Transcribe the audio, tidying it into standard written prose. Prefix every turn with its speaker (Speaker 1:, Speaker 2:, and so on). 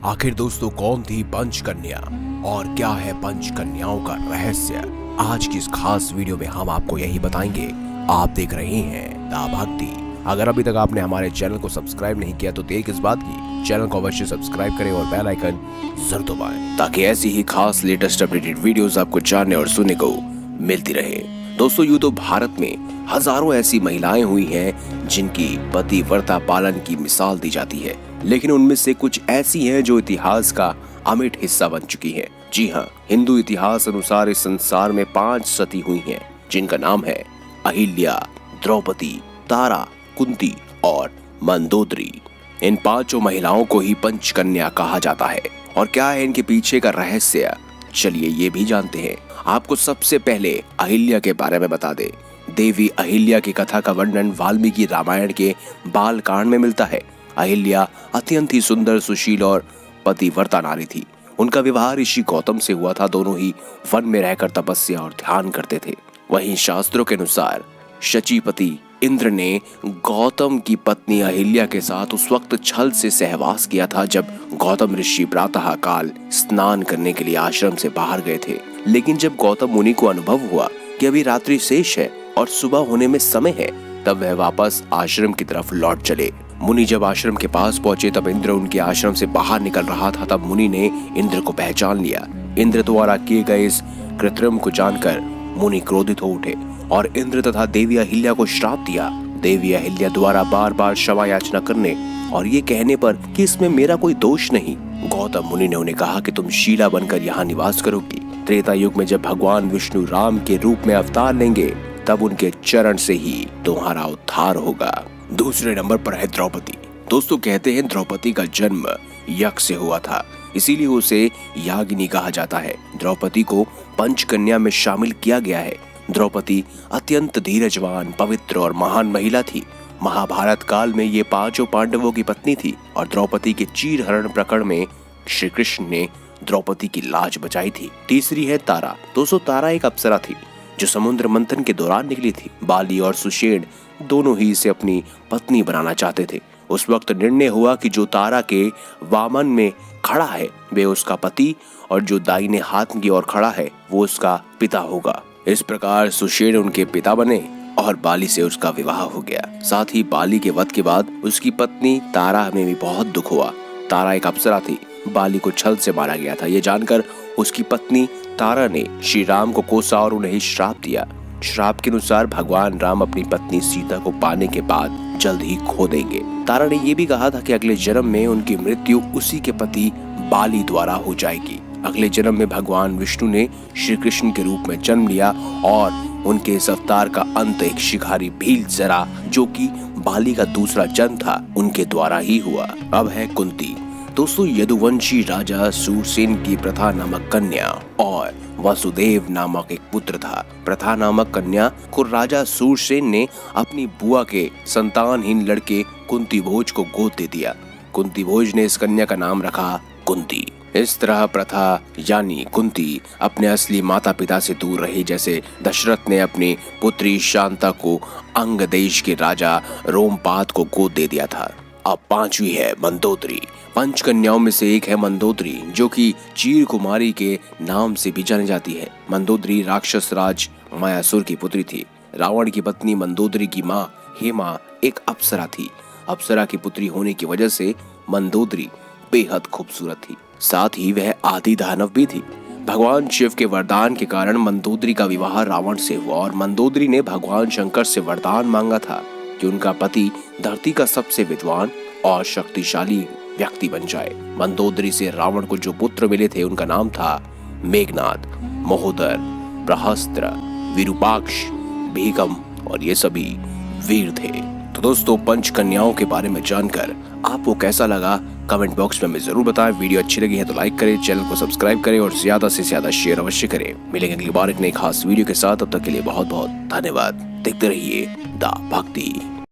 Speaker 1: आखिर दोस्तों कौन थी पंचकन्या और क्या है पंचकन्याओं का रहस्य? आज की इस खास वीडियो में हम आपको यही बताएंगे। आप देख रहे हैं दा भक्ति। अगर अभी तक आपने हमारे चैनल को सब्सक्राइब नहीं किया तो देर किस बात की, चैनल को अवश्य सब्सक्राइब करें और बेल आइकन जरूर दबाएं ताकि ऐसी ही खास लेटेस्ट अपडेटेड वीडियोस आपको जानने और सुनने को मिलती रहे। दोस्तों यूं तो भारत में हजारों ऐसी महिलाएं हुई हैं जिनकी पतिव्रता पालन की मिसाल दी जाती है, लेकिन उनमें से कुछ ऐसी हैं जो इतिहास का अमिट हिस्सा बन चुकी हैं। जी हाँ, हिंदू इतिहास अनुसार इस संसार में 5 सती हुई हैं, जिनका नाम है अहिल्या, द्रौपदी, तारा, कुंती और मंदोदरी। इन 5 महिलाओं को ही पंचकन्या कहा जाता है। और क्या है इनके पीछे का रहस्य, चलिए ये भी जानते हैं। आपको सबसे पहले अहिल्या के बारे में बता दे। देवी अहिल्या की कथा का वर्णन वाल्मीकि रामायण के बाल कांड में मिलता है। अहिल्या अत्यंत ही सुंदर, सुशील और पतिव्रता नारी थी। उनका विवाह ऋषि गौतम से हुआ था। दोनों ही वन में रहकर तपस्या और ध्यान करते थे। वहीं शास्त्रों के अनुसार शचीपति इंद्र ने गौतम की पत्नी अहिल्या के साथ उस वक्त छल से सहवास किया था जब गौतम ऋषि प्रातः काल स्नान करने के लिए आश्रम से बाहर गए थे। लेकिन जब गौतम मुनि को अनुभव हुआ कि अभी रात्रि शेष है और सुबह होने में समय है, तब वह वापस आश्रम की तरफ लौट चले। मुनि जब आश्रम के पास पहुंचे तब इंद्र उनके आश्रम से बाहर निकल रहा था। तब मुनि ने इंद्र को पहचान लिया। इंद्र द्वारा किए गए इस कृत्रिम को जानकर मुनि क्रोधित हो उठे और इंद्र तथा देवी अहिल्या को श्राप दिया। देवी अहिल्या द्वारा बार बार क्षमा याचना करने और ये कहने पर कि इसमें मेरा कोई दोष नहीं, गौतम मुनि ने उन्हें कहा कि तुम शीला बनकर यहाँ निवास करोगी। त्रेता युग में जब भगवान विष्णु राम के रूप में अवतार लेंगे तब उनके चरण से ही तुम्हारा उद्धार होगा। दूसरे नंबर पर है द्रौपदी। दोस्तों कहते हैं द्रौपदी का जन्म यज्ञ से हुआ था, इसीलिए उसे यागिनी कहा जाता है। द्रौपदी को पंचकन्या में शामिल किया गया है। द्रौपदी अत्यंत धीरजवान, पवित्र और महान महिला थी। महाभारत काल में ये 5 पांडवों की पत्नी थी और द्रौपदी के चीरहरण प्रकरण में श्री कृष्ण ने द्रौपदी की लाज बचाई थी। तीसरी है तारा। दोस्तों तारा एक अप्सरा थी जो समुद्र मंथन के दौरान निकली थी। बाली और सुषेण दोनों ही इसे अपनी पत्नी बनाना चाहते थे। उस वक्त निर्णय हुआ कि जो तारा के वामन में खड़ा है वे उसका पति और जो दाहिने हाथ की ओर खड़ा है वो उसका पिता होगा। इस प्रकार सुषेण उनके पिता बने और बाली से उसका विवाह हो गया। साथ ही बाली के वध के बाद उसकी पत्नी तारा में भी बहुत दुख हुआ। तारा एक अप्सरा थी, बाली को छल से मारा गया था। ये जानकर उसकी पत्नी तारा ने श्री राम को कोसा और उन्हें श्राप दिया। श्राप के अनुसार भगवान राम अपनी पत्नी सीता को पाने के बाद जल्द ही खो देंगे। तारा ने यह भी कहा था कि अगले जन्म में उनकी मृत्यु उसी के पति बाली द्वारा हो जाएगी। अगले जन्म में भगवान विष्णु ने श्री कृष्ण के रूप में जन्म लिया और उनके इस अवतार का अंत एक शिकारी भीलजरा, जो कि बाली का दूसरा जन्म था, उनके द्वारा ही हुआ। अब है कुंती। दोस्तों यदुवंशी राजा सूरसेन की प्रथा नामक कन्या और वसुदेव नामक एक पुत्र था। प्रथा नामक कन्या को राजा सूरसेन ने अपनी बुआ के संतानहीन लड़के कुंती भोज को गोद दे दिया। कुंती भोज ने इस कन्या का नाम रखा कुंती। इस तरह प्रथा यानी कुंती अपने असली माता पिता से दूर रही। जैसे दशरथ ने अपनी पुत्री शांता को अंग देश के राजा रोमपाद को गोद दे दिया था। अब 5वीं है मंदोदरी। पंचकन्याओं में से एक है मंदोदरी, जो कि चीर कुमारी के नाम से भी जानी जाती है। मंदोदरी राक्षस राज मायासुर की पुत्री थी। रावण की पत्नी मंदोदरी की माँ हेमा एक अप्सरा थी। अप्सरा की पुत्री होने की वजह से मंदोदरी बेहद खूबसूरत थी। साथ ही वह आदि दानव भी थी। भगवान शिव के वरदान के कारण मंदोदरी का विवाह रावण से हुआ और मंदोदरी ने भगवान शंकर से वरदान मांगा था कि उनका पति धरती का सबसे विद्वान और शक्तिशाली व्यक्ति बन जाए। मंदोदरी से रावण को जो पुत्र मिले थे उनका नाम था मेघनाद, महोदर, प्रहस्त्र, विरूपाक्ष, भीकम और ये सभी वीर थे। तो दोस्तों पंचकन्याओं के बारे में जानकर आपको कैसा लगा कमेंट बॉक्स में हमें जरूर बताएं। वीडियो अच्छी लगी है तो लाइक करें, चैनल को सब्सक्राइब करें और ज्यादा से ज्यादा शेयर अवश्य करें। मिलेंगे अगली बार एक नई खास वीडियो के साथ। तब तक के लिए बहुत बहुत धन्यवाद। देखते रहिए दा भक्ति।